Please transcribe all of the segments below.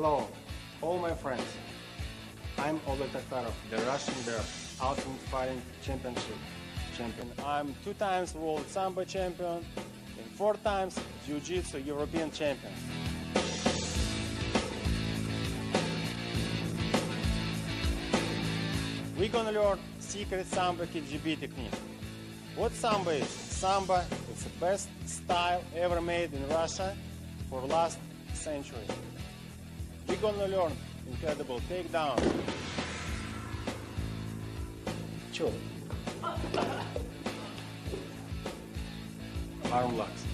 Hello, all my friends. I'm OLEG TAKTAROV, the Russian Bear Ultimate Fighting Championship champion. I'm 2 times World Sambo champion and 4 times Jiu-Jitsu European champion. We're gonna learn secret Sambo KGB technique. What Sambo is? Sambo is the best style ever made in Russia for last century. We're gonna learn incredible takedown. Chill. Arm locks.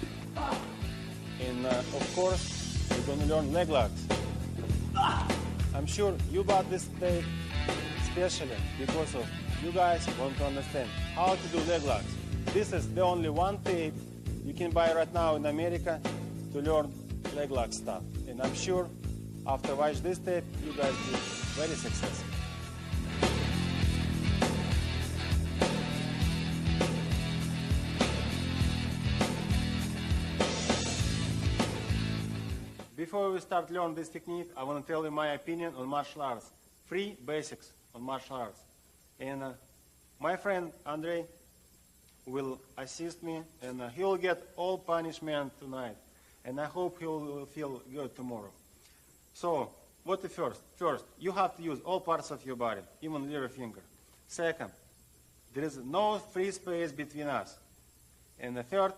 And of course, we're gonna learn leg locks. I'm sure you bought this tape especially because of you guys want to understand how to do leg locks. This is the only one tape you can buy right now in America to learn leg lock stuff. And I'm sure after watch this tape, you guys will be very successful. Before we start learning this technique, I want to tell you my opinion on martial arts. 3 basics on martial arts. And my friend Andrei will assist me, and he will get all punishment tonight. And I hope he will feel good tomorrow. So, what the first? First, you have to use all parts of your body, even little finger. Second, there is no free space between us. And the third,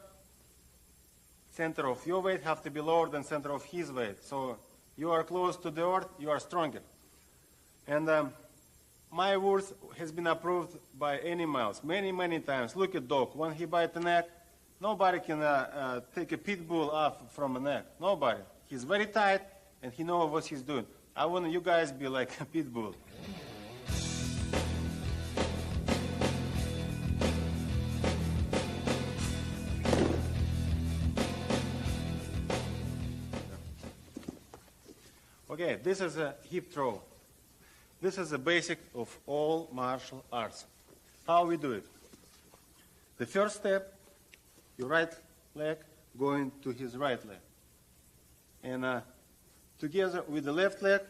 center of your weight have to be lower than center of his weight. So, you are close to the earth, you are stronger. And my words has been approved by animals many times. Look at dog. When he bites the neck, nobody can take a pit bull off from a neck. Nobody. He's very tight, and he knows what he's doing. I want you guys be like a pit bull. Okay, this is a hip throw. This is the basic of all martial arts. How we do it? The first step, your right leg going to his right leg. And together with the left leg,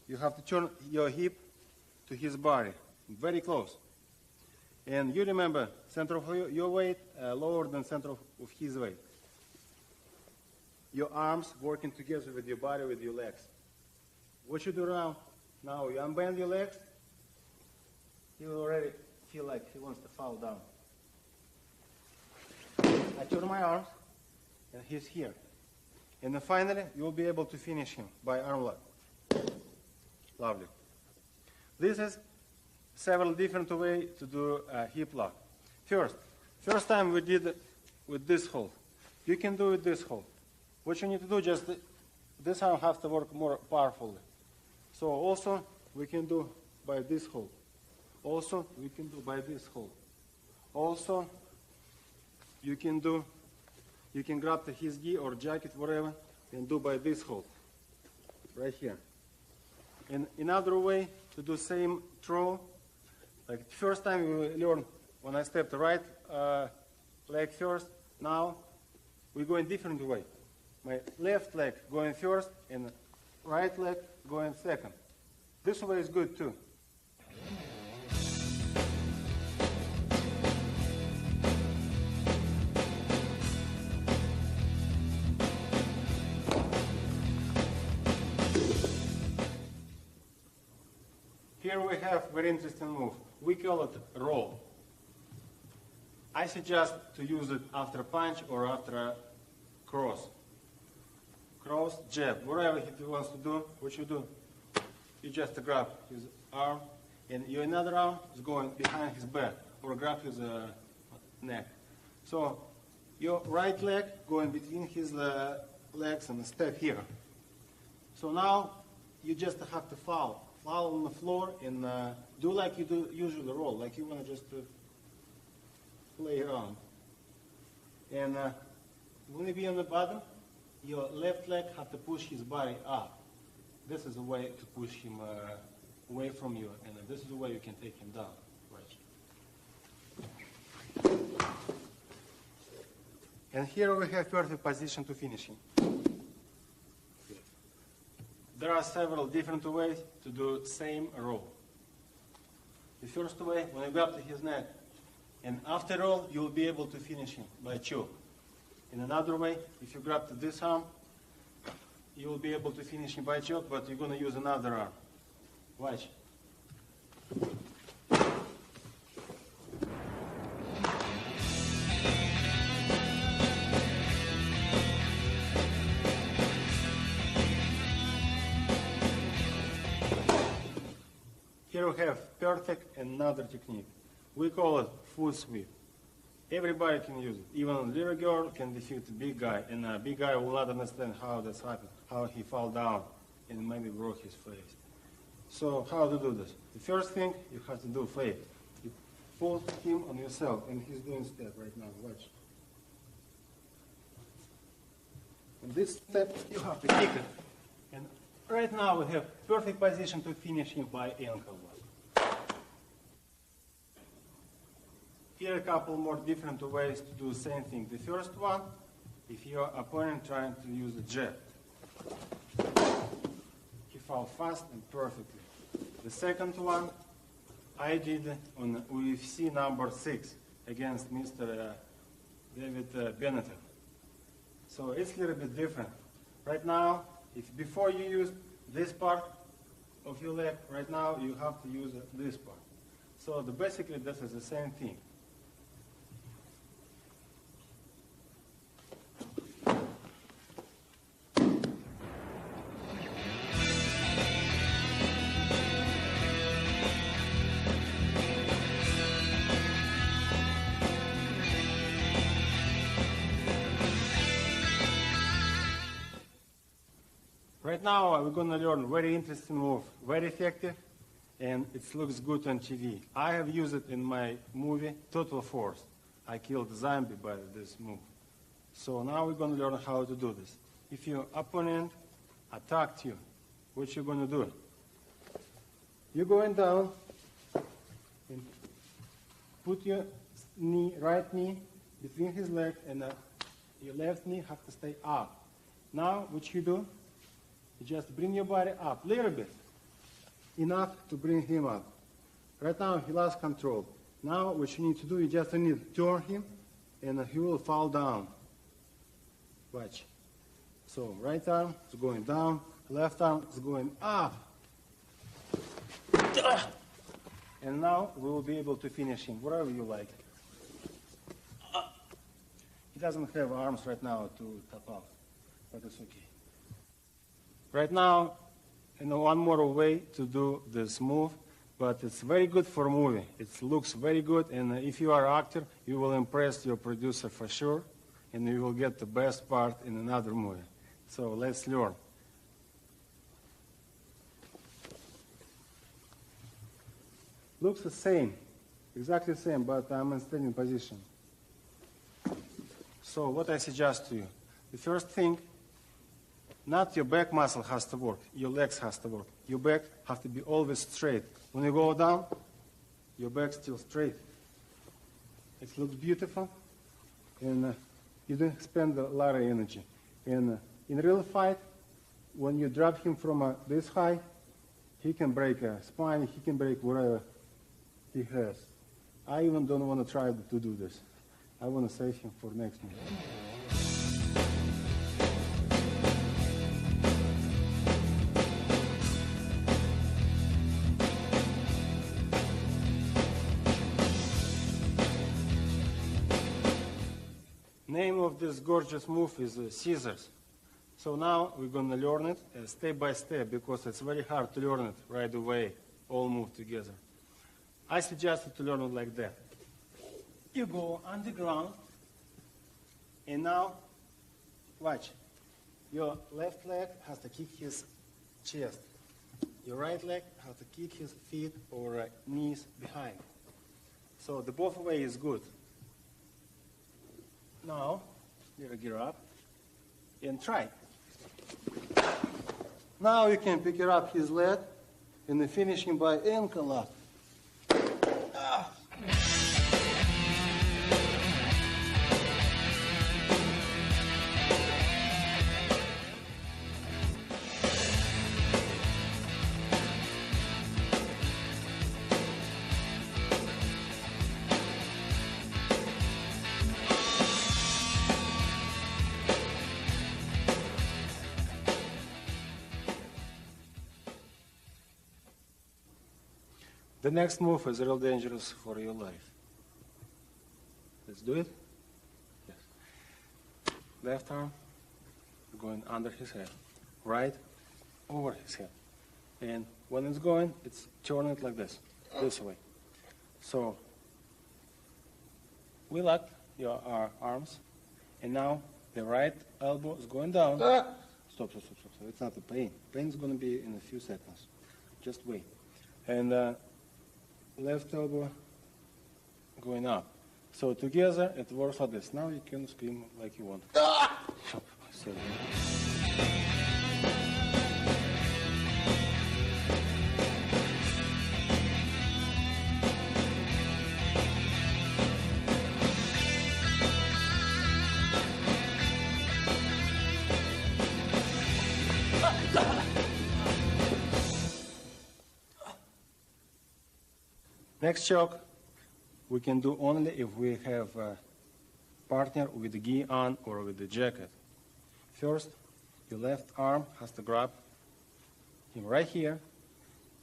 you have to turn your hip to his body, very close. And you remember, center of your weight lower than center of his weight. Your arms working together with your body, with your legs. What you do now, you unbend your legs, you already feel like he wants to fall down. I turn my arms, and he's here. And then finally, you'll be able to finish him by arm lock. Lovely. This is several different ways to do a hip lock. First time we did it with this hold. You can do it this hold. What you need to do, just this arm has to work more powerfully. So also, we can do by this hold. Also, we can do by this hold. Also, you can grab his gi or jacket, whatever, and do by this hold, right here. And another way to do same throw, like first time we learn when I step the right leg first, now we go in different way. My left leg going first and right leg going second. This way is good too. Here we have a very interesting move. We call it roll. I suggest to use it after a punch or after a cross. Cross, jab, whatever he wants to do, what you do, you just grab his arm, and your another arm is going behind his back, or grab his neck. So your right leg going between his legs and step here. So now you just have to fall on the floor and do like you do usually roll, like you want to just play around. And when you be on the bottom, your left leg have to push his body up. This is a way to push him away from you, and this is the way you can take him down. Right. And here we have perfect position to finish him. there are several different ways to do same roll. The first way, when you grab to his neck, and after all, you'll be able to finish him by choke. In another way, if you grab to this arm, you will be able to finish him by choke, but you're going to use another arm. Watch. Here we have perfect another technique. We call it foot sweep. Everybody can use it. Even a little girl can defeat a big guy, and a big guy will not understand how this happened, how he fell down and maybe broke his face. So how to do this? The first thing you have to do fake. You pull him on yourself, and he's doing step right now. Watch. And this step you have to kick it. And right now we have perfect position to finish him by ankle lock. Here are a couple more different ways to do the same thing. The first one, if your opponent trying to use a jab, he fell fast and perfectly. The second one, I did on UFC number 6 against Mr. David Bennett. So it's a little bit different. Right now, if before you use this part of your leg, right now you have to use this part. So basically this is the same thing. Right now we're going to learn very interesting move, very effective, and it looks good on TV. I have used it in my movie Total Force. I killed a zombie by this move. So now we're going to learn how to do this. If your opponent attacked you, what you're going to do? You're going down and put your knee, right knee between his legs, and your left knee have to stay up. Now what you do? You just bring your body up a little bit, enough to bring him up. Right now he lost control. Now what you need to do, you just need to turn him, and he will fall down. Watch. So right arm is going down, left arm is going up. And now we will be able to finish him, whatever you like. He doesn't have arms right now to tap out, but it's okay. Right now, one more way to do this move, but it's very good for movie. It looks very good, and if you are an actor, you will impress your producer for sure, and you will get the best part in another movie. So let's learn. Looks the same, exactly the same, but I'm in standing position. So what I suggest to you, the first thing, not your back muscle has to work, your legs has to work. Your back has to be always straight. When you go down, your back still straight. It looks beautiful, and you don't expend a lot of energy. And in real fight, when you drop him from this high, he can break a spine, he can break whatever he has. I even don't want to try to do this. I want to save him for next one. Name of this gorgeous move is scissors. So now we're going to learn it step by step, because it's very hard to learn it right away, all move together. I suggest to learn it like that. You go on the ground, and now, watch. Your left leg has to kick his chest. Your right leg has to kick his feet or knees behind. So the both way is good. Now, you get up and try. Now you can pick it up his leg and then finish him by ankle lock. The next move is real dangerous for your life. Let's do it. Yes. Left arm going under his head. Right over his head. And when it's going, it's turning it like this way. So we lock our arms, and now the right elbow is going down. Stop. It's not the pain. Pain is going to be in a few seconds. Just wait. And left elbow going up. So together it works like this. Now you can scream like you want. Next choke we can do only if we have a partner with the gi on or with the jacket. First, your left arm has to grab him right here,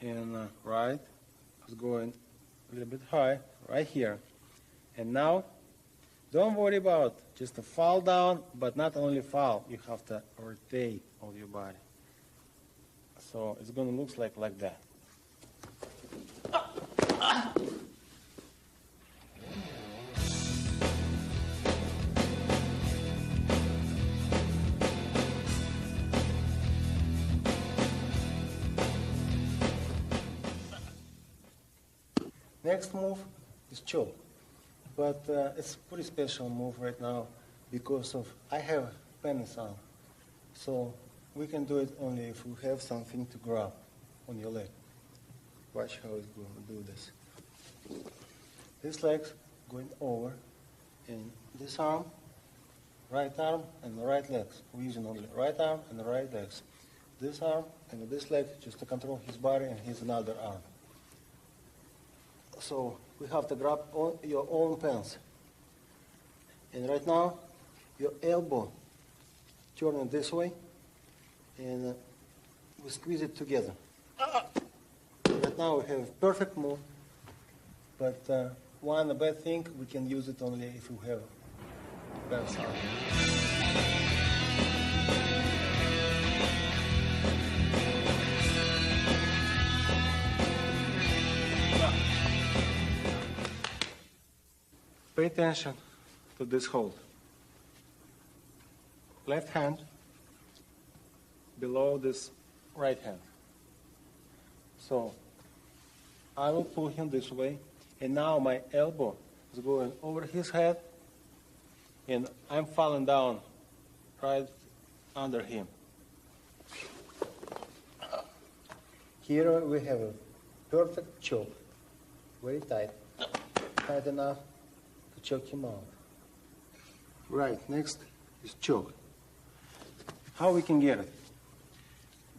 and right is going a little bit high, right here. And now, don't worry about just to fall down, but not only fall, you have to rotate all your body. So it's going to look like that. Next move is choke, but it's a pretty special move right now because of I have penis on, so we can do it only if we have something to grab on your leg. Watch how it's going to do this. This leg's going over, and this arm, right arm, and the right legs. We're using only right arm and the right legs. This arm and this leg just to control his body and his another arm. So we have to grab on your own pants. And right now, your elbow turning this way, and we squeeze it together. Right now we have perfect move, but one bad thing, we can use it only if we have pants on. Pay attention to this hold. Left hand below this right hand. So I will pull him this way, and now my elbow is going over his head, and I'm falling down right under him. Here we have a perfect choke, very tight, tight enough to choke him out. Right, next is choke. How we can get it?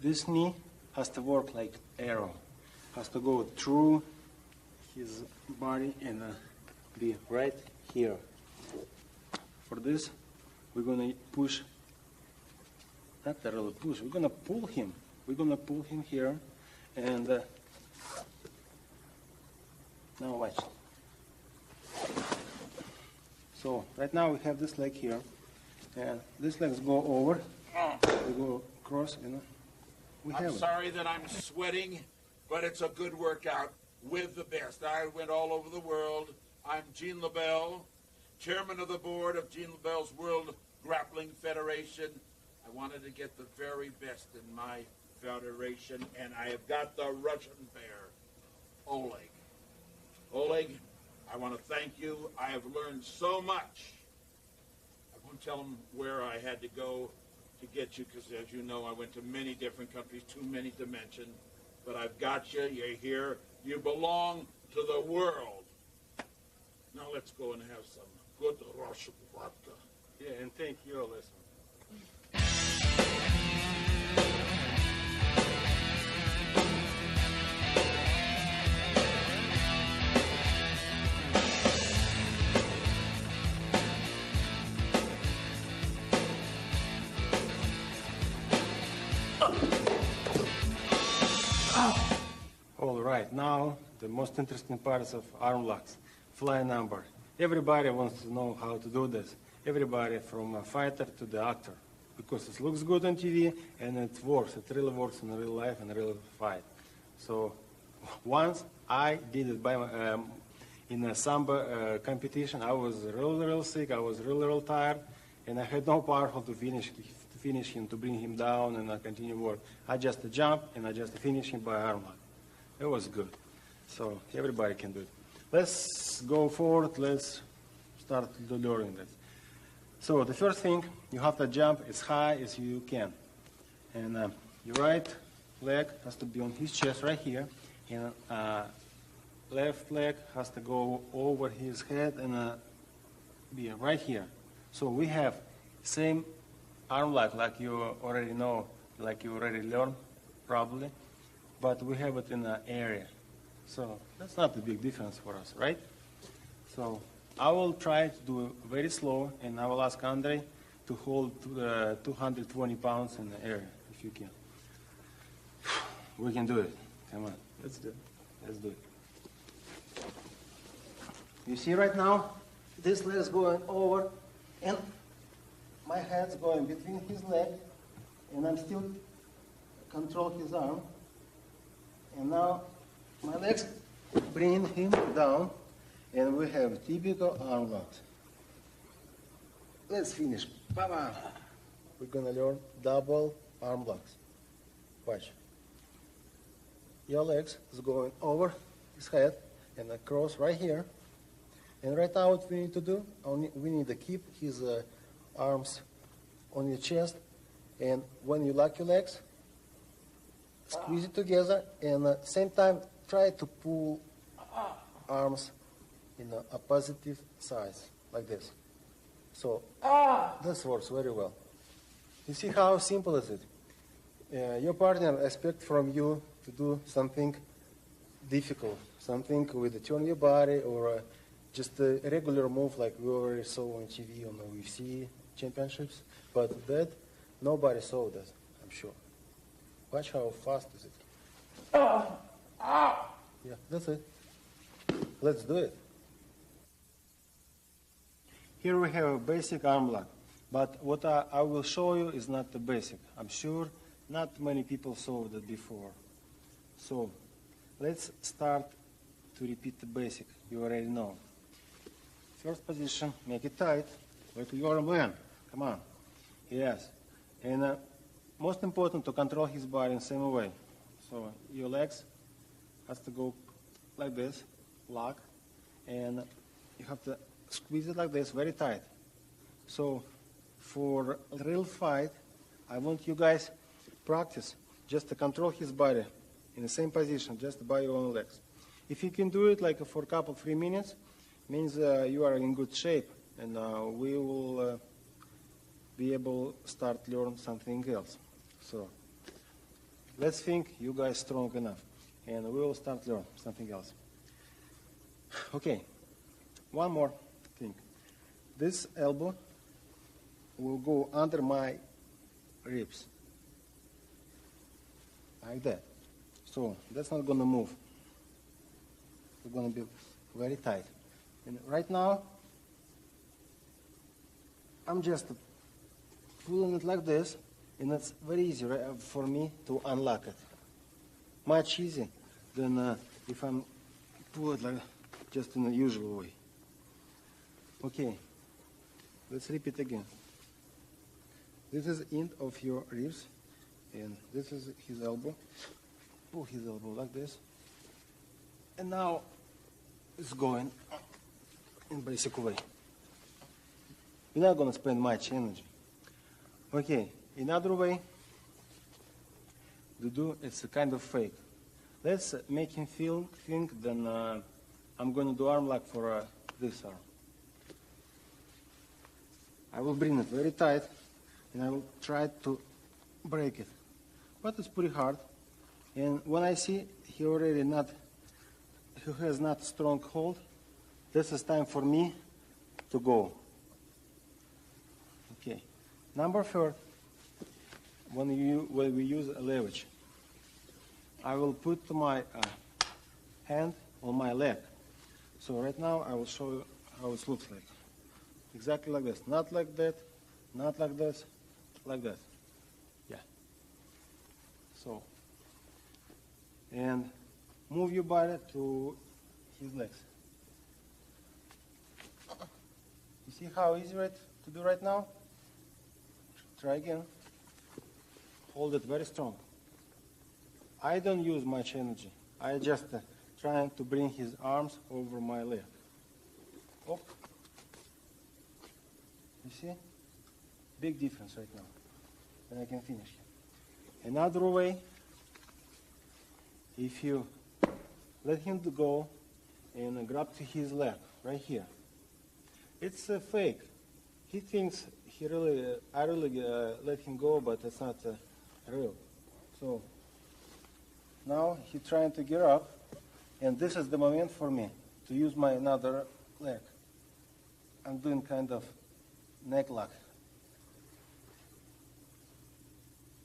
This knee has to work like arrow, has to go through his body and be right here. For this, we're going to push, not really push, we're going to pull him. We're going to pull him here, and now watch. So right now we have this leg here, and these legs go over, we go across, you know. I'm sorry that I'm sweating, but it's a good workout with the best. I went all over the world. I'm Gene LaBelle, chairman of the board of Gene LaBelle's World Grappling Federation. I wanted to get the very best in my federation, and I have got the Russian bear, Oleg. Oleg, I want to thank you. I have learned so much. I won't tell them where I had to go to get you, because as you know, I went to many different countries, too many to mention. But I've got you. You're here. You belong to the world. Now let's go and have some good Russian vodka. Yeah, and thank you, listen. All right, now the most interesting parts of arm locks, fly number. Everybody wants to know how to do this. Everybody from a fighter to the actor, because it looks good on TV and it works. It really works in real life and real fight. So once I did it by in a Sambo competition. I was real sick. I was real tired, and I had no power to finish him, to bring him down and continue work. I just jumped and I just finished him by arm lock. It was good. So everybody can do it. Let's go forward. Let's start learning this. So the first thing, you have to jump as high as you can. And your right leg has to be on his chest right here. And left leg has to go over his head and be right here. So we have same arm lock like you already know, like you already learned probably, but we have it in an area. So that's not a big difference for us, right? So I will try to do it very slow, and I will ask Andre to hold 220 pounds in the area, if you can. We can do it. Come on, let's do it. Let's do it. You see right now, this leg is going over, and my head's going between his leg, and I'm still control his arm. And now my legs bring him down, and we have typical arm locks. Let's finish. Baba. We're gonna learn double arm locks. Watch. Your legs is going over his head and across right here. And right now what we need to do, we need to keep his arms on your chest. And when you lock your legs, squeeze it together, and at the same time try to pull arms in a positive size, like this. So this works very well. You see how simple is it? Your partner expects from you to do something difficult, something with a turn your body, or just a regular move like we already saw on TV on the UFC championships. But that, nobody saw that, I'm sure. Watch how fast is it. Yeah, that's it. Let's do it. Here we have a basic arm lock, but what I will show you is not the basic. I'm sure not many people saw that before. So let's start to repeat the basic you already know. First position, make it tight, like you're a man. Come on. Yes. And most important, to control his body in the same way. So your legs has to go like this, lock, and you have to squeeze it like this, very tight. So for a real fight, I want you guys practice just to control his body in the same position, just by your own legs. If you can do it like for a couple, 3 minutes, means you are in good shape, and we will be able to start learn something else. So let's think you guys strong enough, and we will start learn something else. Okay, one more thing. This elbow will go under my ribs, like that. So that's not going to move. It's going to be very tight. And right now, I'm just pulling it like this, and it's very easy for me to unlock it. Much easier than if I'm pull it like just in the usual way. Okay, let's repeat again. This is end of your ribs, and this is his elbow. Pull his elbow like this, and now it's going in basic way. We're not going to spend much energy. Okay, another way to do it's a kind of fake. Let's make him think then I'm going to do arm lock for this arm. I will bring it very tight, and I will try to break it. But it's pretty hard. And when I see he has not strong hold, this is time for me to go. Okay. Number 4, when we use a leverage, I will put my hand on my leg. So right now I will show you how it looks like. Exactly like this. Not like that, not like this, like that. Yeah. So, and move your body to his legs. You see how easy it to do right now? Try again. Hold it very strong. I don't use much energy. I just trying to bring his arms over my leg. Up. You see? Big difference right now. And I can finish. Another way, if you let him to go and grab to his leg right here. It's fake. He thinks I really let him go, but it's not real. So now he's trying to get up, and this is the moment for me to use my another leg. I'm doing kind of neck lock.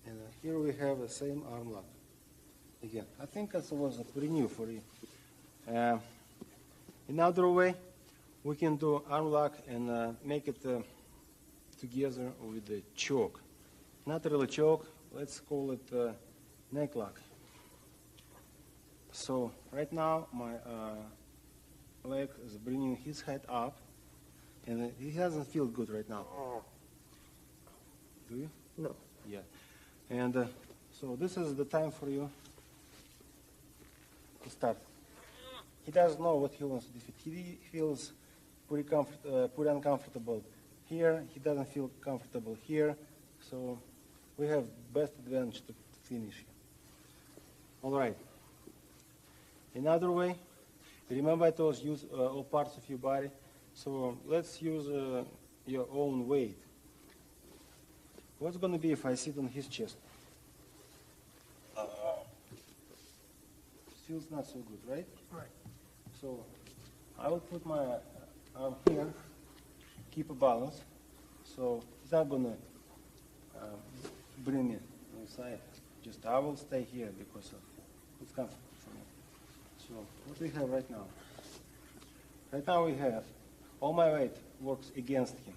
And here we have the same arm lock. Again, I think that was pretty new for you. Another way, we can do arm lock and make it together with the choke. Not really choke, let's call it neck lock. So right now my leg is bringing his head up, and he doesn't feel good right now. Do you? No. Yeah. And so this is the time for you to start. He doesn't know what he wants to defeat. He feels pretty uncomfortable here. He doesn't feel comfortable here. So we have best advantage to finish him. All right. Another way, remember I told you use all parts of your body. So let's use your own weight. What's going to be if I sit on his chest? Feels not so good, right? Right. So I will put my arm here, keep a balance. So he's not going to bring me inside. Just I will stay here because it's comfortable for me. So what do we have right now? Right now we have all my weight works against him.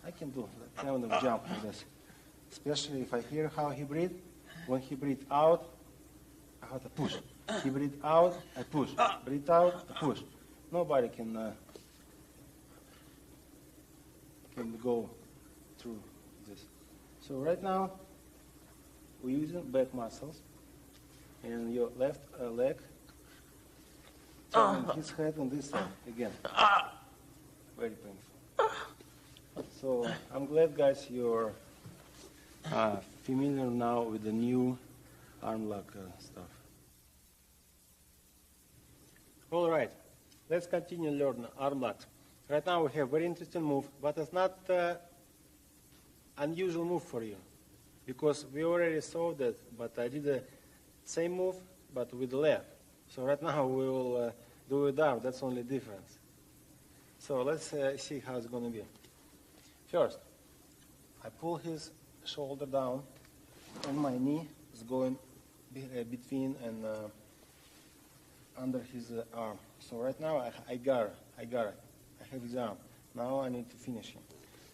I can do that kind of jump like this, especially if I hear how he breathes. When he breathes out, I have to push. He breathes out, I push. Breathe out, I push. Nobody can go through this. So right now, we're using back muscles, and your left leg, turning his head on this side again. Very painful. So I'm glad, guys, you're familiar now with the new arm lock stuff. All right, let's continue learning arm locks. Right now we have very interesting move, but it's not unusual move for you, because we already saw that, but I did the same move, but with the left. So right now we will do it arm, that's only difference. So let's see how it's going to be. First, I pull his shoulder down, and my knee is going between and under his arm. So right now I got it. I have his arm. Now I need to finish him.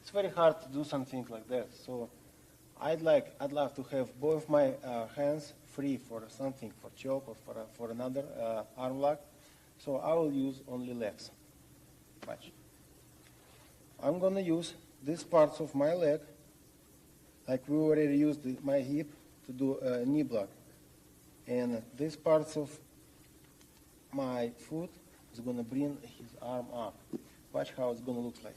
It's very hard to do something like that. So I'd love to have both my hands free for something, for choke or for another arm lock. So I will use only legs. Watch. I'm going to use these parts of my leg, like we already used my hip to do a knee block. And these parts of my foot is going to bring his arm up. Watch how it's going to look like.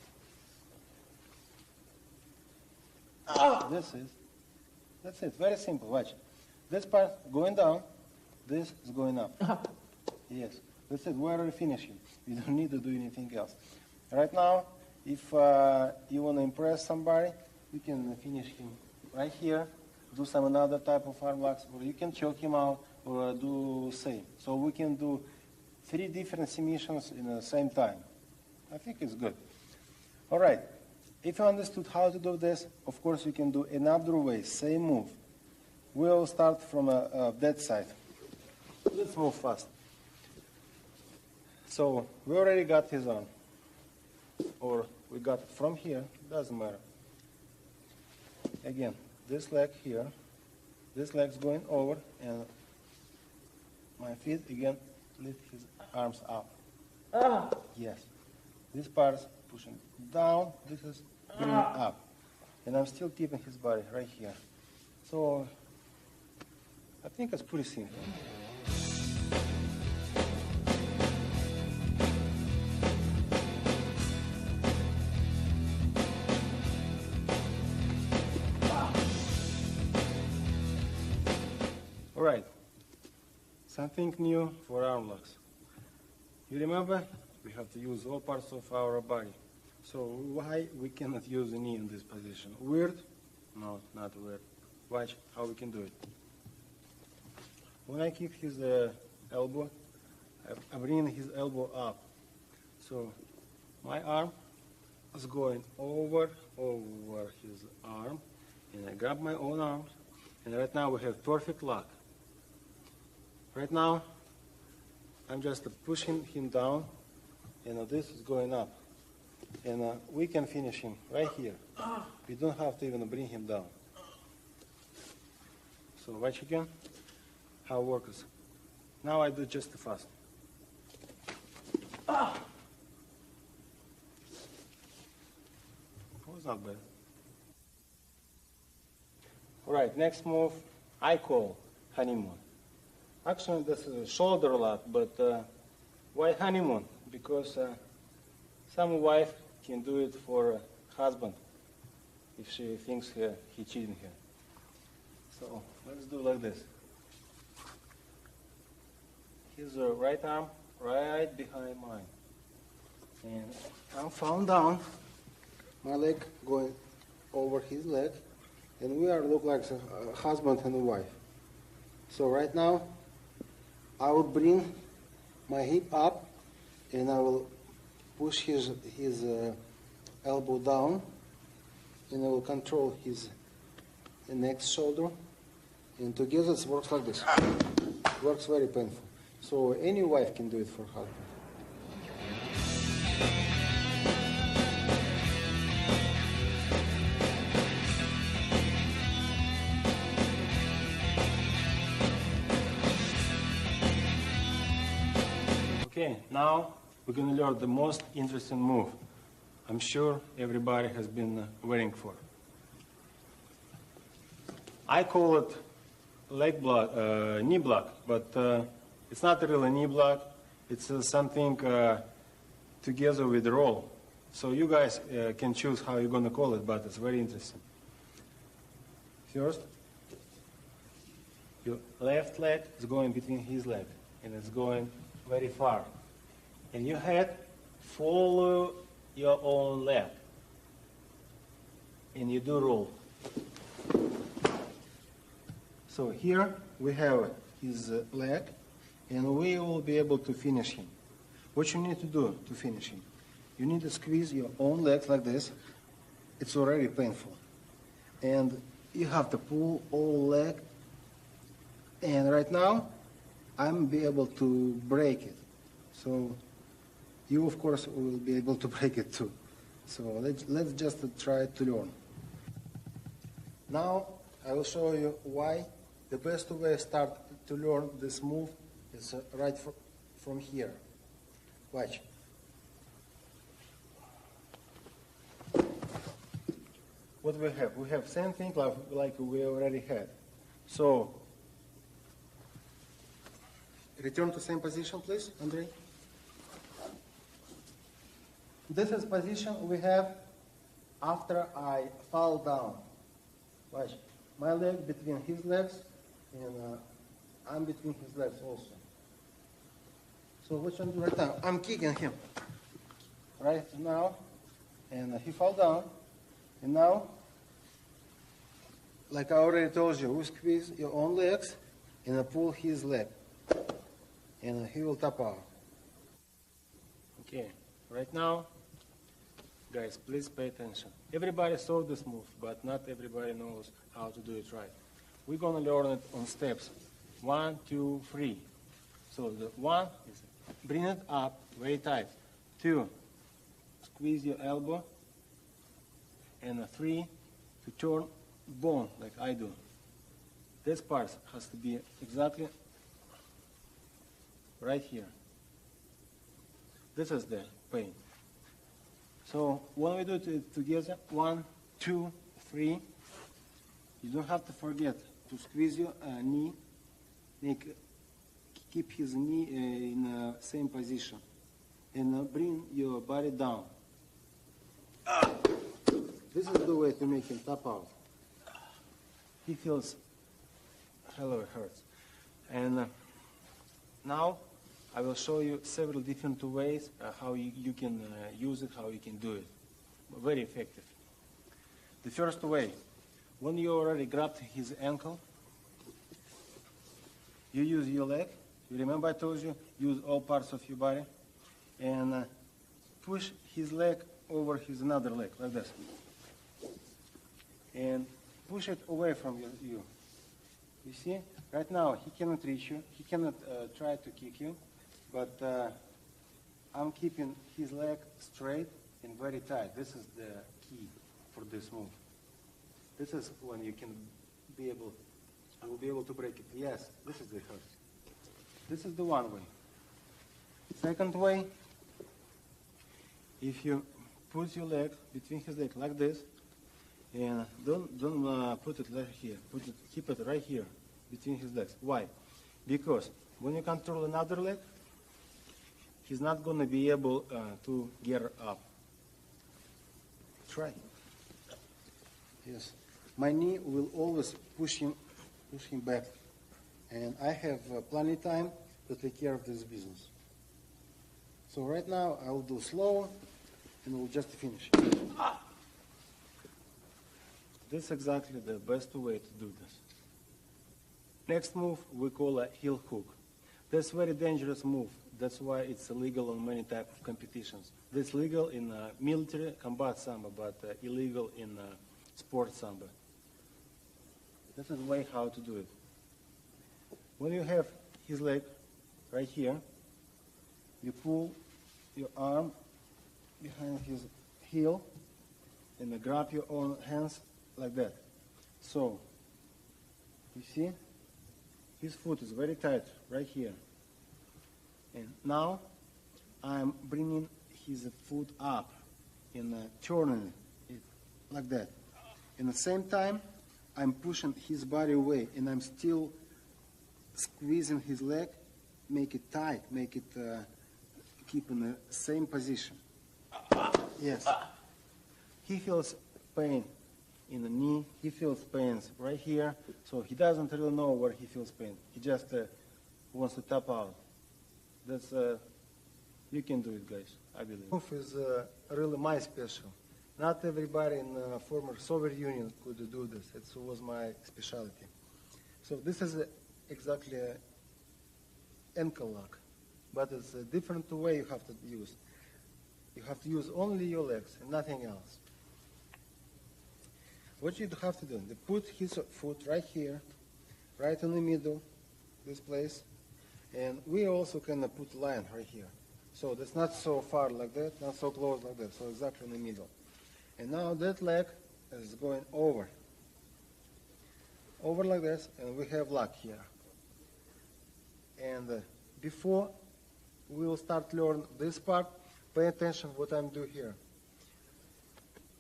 That's it, very simple, watch. This part going down, this is going up. Yes, that's it, we already finished. You don't need to do anything else. Right now, if you want to impress somebody, you can finish him right here, do some another type of arm locks, or you can choke him out, or do same. So we can do 3 different submissions in the same time. I think it's good. All right, if you understood how to do this, of course you can do another way, same move. We'll start from that side. let's move fast. So we already got his arm, or we got it from here, doesn't matter. Again, this leg here, this leg's going over, and my feet again lift his arms up. Yes. This part is pushing down, this is bringing up. And I'm still keeping his body right here. So I think it's pretty simple. All right, something new for arm locks. You remember, we have to use all parts of our body. So why we cannot use the knee in this position? Weird? No, not weird. Watch how we can do it. When I kick his elbow, I bring his elbow up. So my arm is going over his arm, and I grab my own arms, and right now we have perfect lock. Right now, I'm just pushing him down, and this is going up. And we can finish him right here. We don't have to even bring him down. So watch again how it works. Now I do just fast. Oh, it's not bad. All right, next move I call honeymoon. Actually, this is a shoulder lock, but why honeymoon? Because some wife can do it for husband if she thinks he cheating her. So let's do like this. His right arm right behind mine, and I'm found down. My leg going over his leg, and we are look like a husband and a wife. So right now, I will bring my hip up, and I will push his elbow down, and I will control his next shoulder, and together it works like this. It works very painful. So any wife can do it for husband. Okay, now we're going to learn the most interesting move. I'm sure everybody has been waiting for. I call it leg block, knee block, but it's not really a knee block. It's something together with roll. So you guys can choose how you're going to call it, but it's very interesting. First, your left leg is going between his leg, and it's going very far. And your head follow your own leg, and you do roll. So here we have his leg, and we will be able to finish him. What you need to do to finish him? You need to squeeze your own legs like this. It's already painful. And you have to pull all leg. And right now, I'm be able to break it. So you, of course, will be able to break it too. So let's just try to learn. Now I will show you why the best way to start to learn this move is right from here. Watch. What we have? We have same thing like we already had. So return to same position, please, Andrei. This is position we have after I fall down. Watch. My leg between his legs, and I'm between his legs also. So what I'm doing right now? I'm kicking him right now, and he fall down. And now, like I already told you, we squeeze your own legs and pull his leg, and he will tap out. Okay, right now, guys, please pay attention. Everybody saw this move, but not everybody knows how to do it right. We're gonna learn it on steps. 1, 2, 3. So the 1 is bring it up very tight. 2, squeeze your elbow. And 3, to turn bone like I do. This part has to be exactly right here. This is the pain. So when we do it together, 1, 2, 3, you don't have to forget to squeeze your knee, keep his knee in the same position, and bring your body down. This is the way to make him tap out. He feels hello, it hurts. And now I will show you several different ways how you can use it, how you can do it. Very effective. The first way, when you already grabbed his ankle, you use your leg. You remember I told you, use all parts of your body. And push his leg over his another leg, like this. And push it away from you. You see? Right now, he cannot reach you. He cannot try to kick you. But I'm keeping his leg straight and very tight. This is the key for this move. This is when you can be able, I will be able to break it. Yes, this is the hurt. This is the one way. Second way, if you put your leg between his leg like this, and don't put it right here. Keep it right here between his legs. Why? Because when you control another leg, he's not going to be able to get up. Try. Yes. My knee will always push him back, and I have plenty of time to take care of this business. So right now I will do slow, and we'll just finish. This is exactly the best way to do this. Next move we call a heel hook. That's a very dangerous move. That's why it's illegal in many types of competitions. It's legal in military combat Sambo, but illegal in sport Sambo. This is the way how to do it. When you have his leg right here, you pull your arm behind his heel and grab your own hands like that. So, you see, his foot is very tight right here. And now I'm bringing his foot up and turning it like that. And at the same time, I'm pushing his body away, and I'm still squeezing his leg, make it tight, make it keep in the same position. Yes. He feels pain in the knee. He feels pains right here. So he doesn't really know where he feels pain. He just wants to tap out. That's you can do it, guys. I believe. Move is really my special. Not everybody in the former Soviet Union could do this. It was my specialty. So this is exactly an ankle lock, but it's a different way you have to use. You have to use only your legs and nothing else. What you have to do, you put his foot right here, right in the middle, this place, and we also can put line right here. So that's not so far like that, not so close like that, so exactly in the middle. And now that leg is going over like this, and we have lock here. And before we will start learn this part, pay attention what I'm doing here.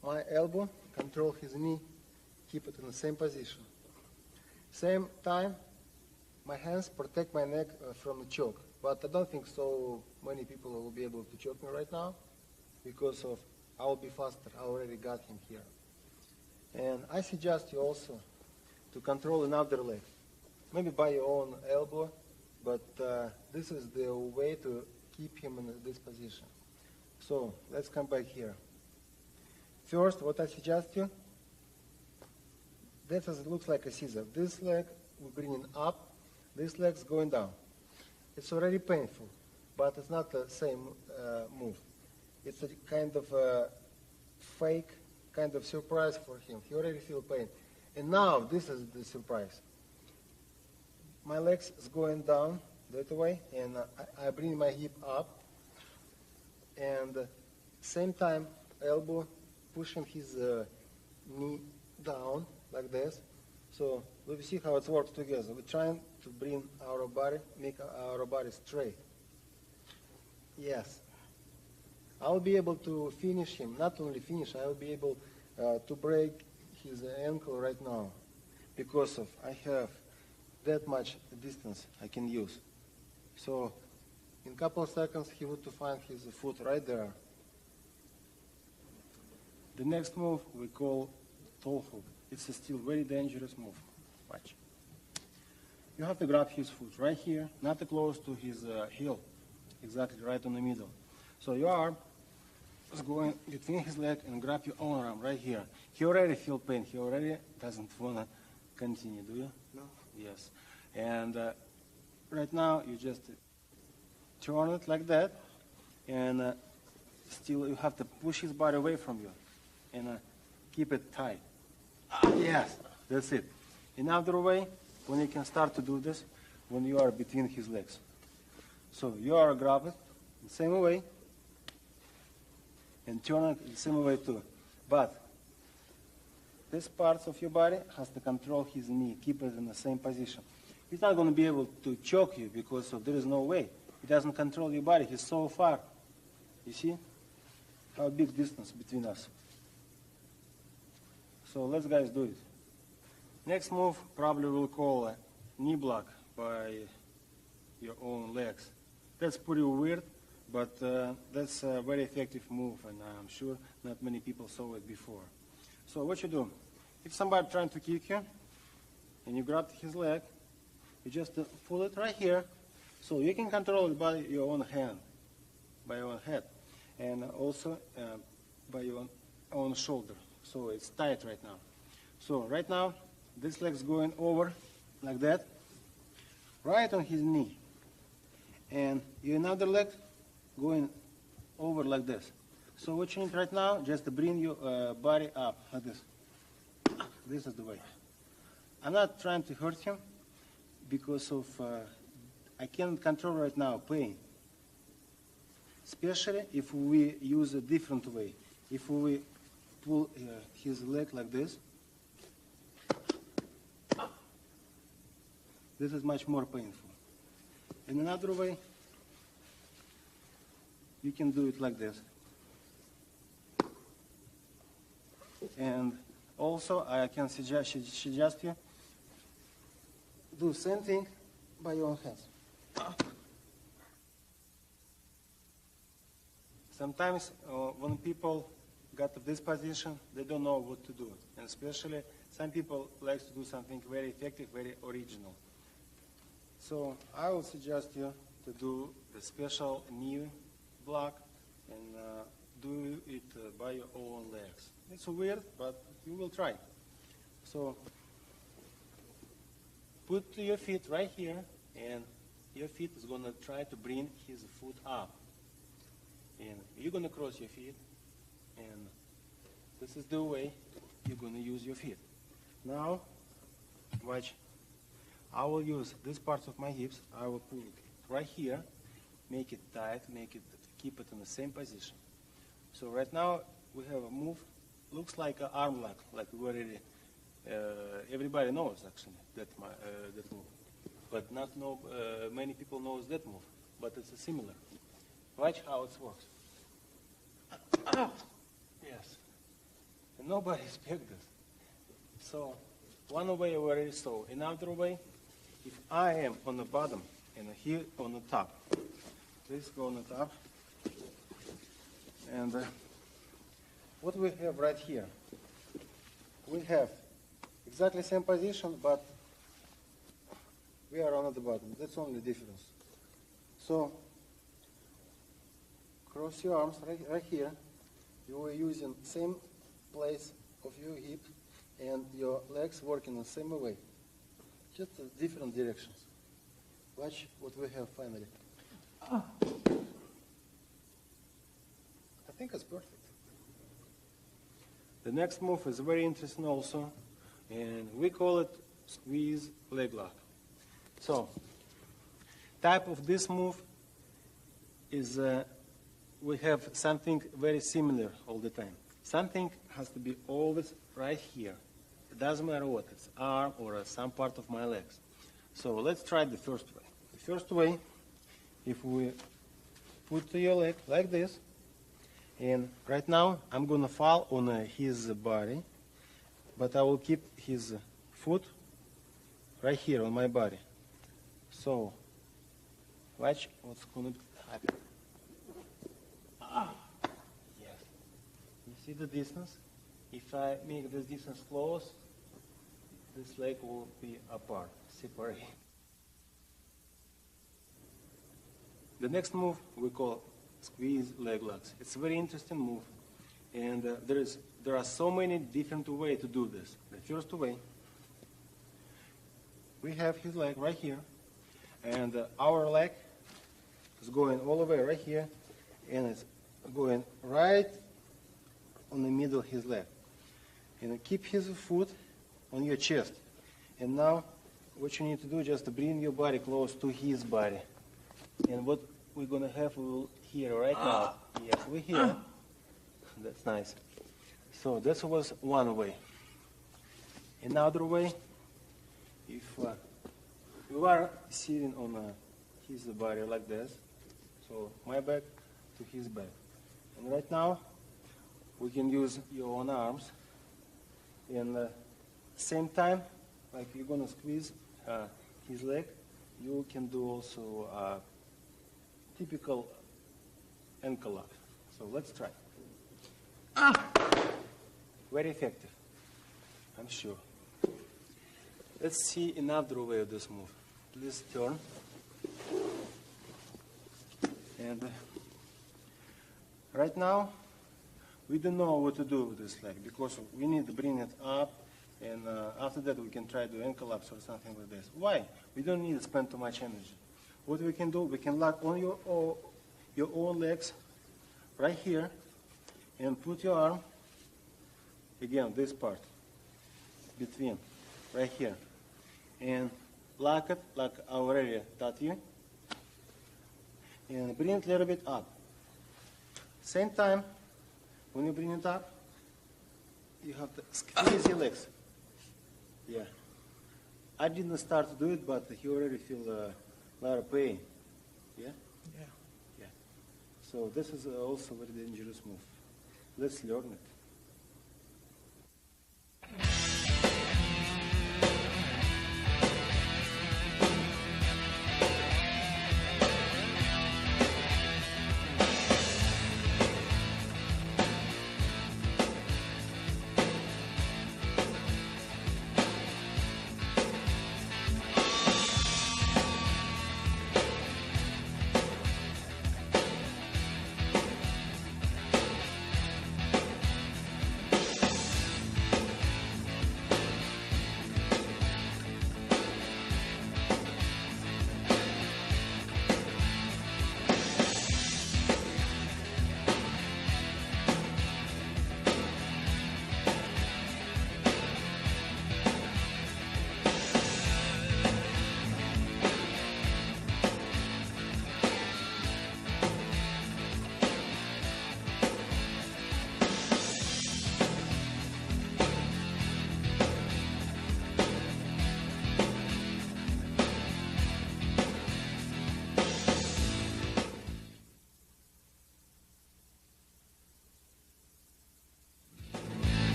My elbow, control his knee, keep it in the same position. Same time, my hands protect my neck from the choke. But I don't think so many people will be able to choke me right now because of I will be faster. I already got him here. And I suggest you also to control another leg, maybe by your own elbow, but this is the way to keep him in this position. So let's come back here. First, what I suggest you, that looks like a scissor. This leg we're bringing up, this leg's going down. It's already painful, but it's not the same move. It's a kind of a fake, kind of surprise for him. He already feels pain. And now, this is the surprise. My legs is going down that way, and I bring my hip up, and same time elbow pushing his knee down like this. So we see how it works together. We're trying to bring our body, make our body straight. Yes. I'll be able to finish him. Not only finish, I will be able to break his ankle right now because of I have that much distance I can use. So in a couple of seconds he would to find his foot right there. The next move we call toe hook. It's a still very dangerous move. Watch. You have to grab his foot right here, not too close to his heel, exactly right in the middle. So your arm is going between his leg and grab your own arm right here. He already feel pain. He already doesn't want to continue, do you? No. Yes. And right now you just turn it like that, and still you have to push his body away from you and keep it tight. Yes, that's it. Another way, when you can start to do this, when you are between his legs. So you are grab it the same way and turn it the same way too. But this part of your body has to control his knee, keep it in the same position. He's not going to be able to choke you because there is no way. He doesn't control your body. He's so far. You see how big distance between us. So let's guys do it. Next move probably we'll call a knee block by your own legs. That's pretty weird, but that's a very effective move, and I'm sure not many people saw it before. So what you do, if somebody trying to kick you, and you grab his leg, you just pull it right here, so you can control it by your own hand, by your own head, and also by your own shoulder. So it's tight right now. So right now, this leg's going over like that, right on his knee. And your another leg going over like this. So what you need right now, just to bring your body up like this. This is the way. I'm not trying to hurt him because of I can't control right now pain. Especially if we use a different way. If we pull his leg like this, this is much more painful. In another way, you can do it like this. And also, I can suggest you do the same thing by your own hands. Sometimes when people got to this position, they don't know what to do. And especially, some people like to do something very effective, very original. So I would suggest you to do the special knee block and do it by your own legs. It's weird, but you will try. So put your feet right here, and your feet is going to try to bring his foot up. And you're going to cross your feet, and this is the way you're going to use your feet. Now, watch. I will use this part of my hips. I will pull it right here, make it tight, keep it in the same position. So right now we have a move, looks like an arm lock, like we already, everybody knows actually that move, but not many people knows that move, but it's a similar. Watch how it works. Yes, and nobody expects this. So one way we already saw. Another way, if I am on the bottom and here on the top, please go on the top. And what we have right here, we have exactly the same position, but we are on the bottom. That's only the difference. So cross your arms right here. You are using same place of your hip, and your legs working the same way, just different directions. Watch what we have finally. I think it's perfect. The next move is very interesting also, and we call it squeeze leg lock. So type of this move is we have something very similar all the time. Something has to be always right here. It doesn't matter what, it's arm or some part of my legs. So let's try the first way. The first way, if we put your leg like this, and right now I'm going to fall on his body, but I will keep his foot right here on my body. So watch what's going to happen. Yes. You see the distance? If I make this distance close, this leg will be apart, separate. The next move we call squeeze leg locks. It's a very interesting move, and there are so many different ways to do this. The first way, we have his leg right here, and our leg is going all the way right here, and it's going right on the middle of his leg. And keep his foot on your chest. And now, what you need to do is just bring your body close to his body. And what we're going to have here right now. Yes, we're here. That's nice. So this was one way. Another way, if you are sitting on his body like this, so my back to his back. And right now, we can use your own arms. And same time, like you're going to squeeze his leg, you can do also typical ankle lock. So let's try. Very effective, I'm sure. Let's see another way of this move. Please turn. And right now, we don't know what to do with this leg because we need to bring it up, and after that we can try to ankle locks or something like this. Why? We don't need to spend too much energy. What we can do, we can lock on your own legs right here and put your arm, again, this part, between, right here. And lock it like I already taught you. And bring it a little bit up. Same time, when you bring it up, you have to squeeze your legs. Yeah. I didn't start to do it, but you already feel a lot of pain. Yeah? Yeah. Yeah. So this is also a very dangerous move. Let's learn it.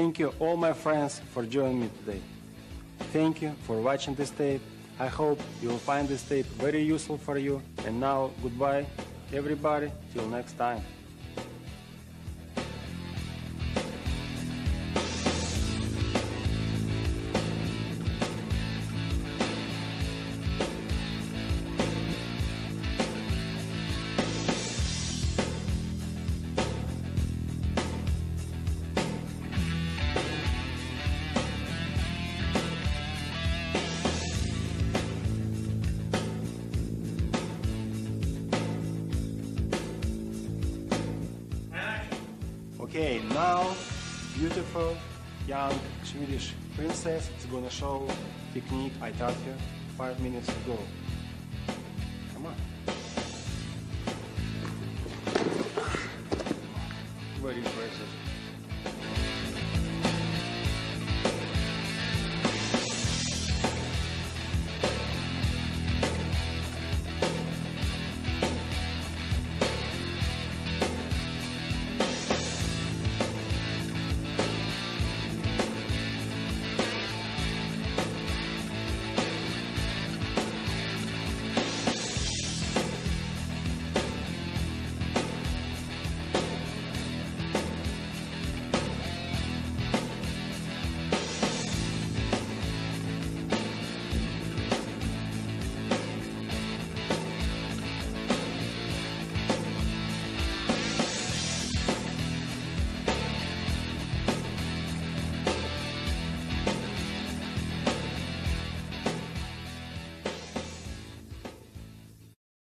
thank you all my friends for joining me today. Thank you for watching this tape. I hope you will find this tape very useful for you. And now, goodbye, everybody, till next time. Okay, now beautiful young Swedish princess is gonna show technique I taught her 5 minutes ago. Come on. Very impressive.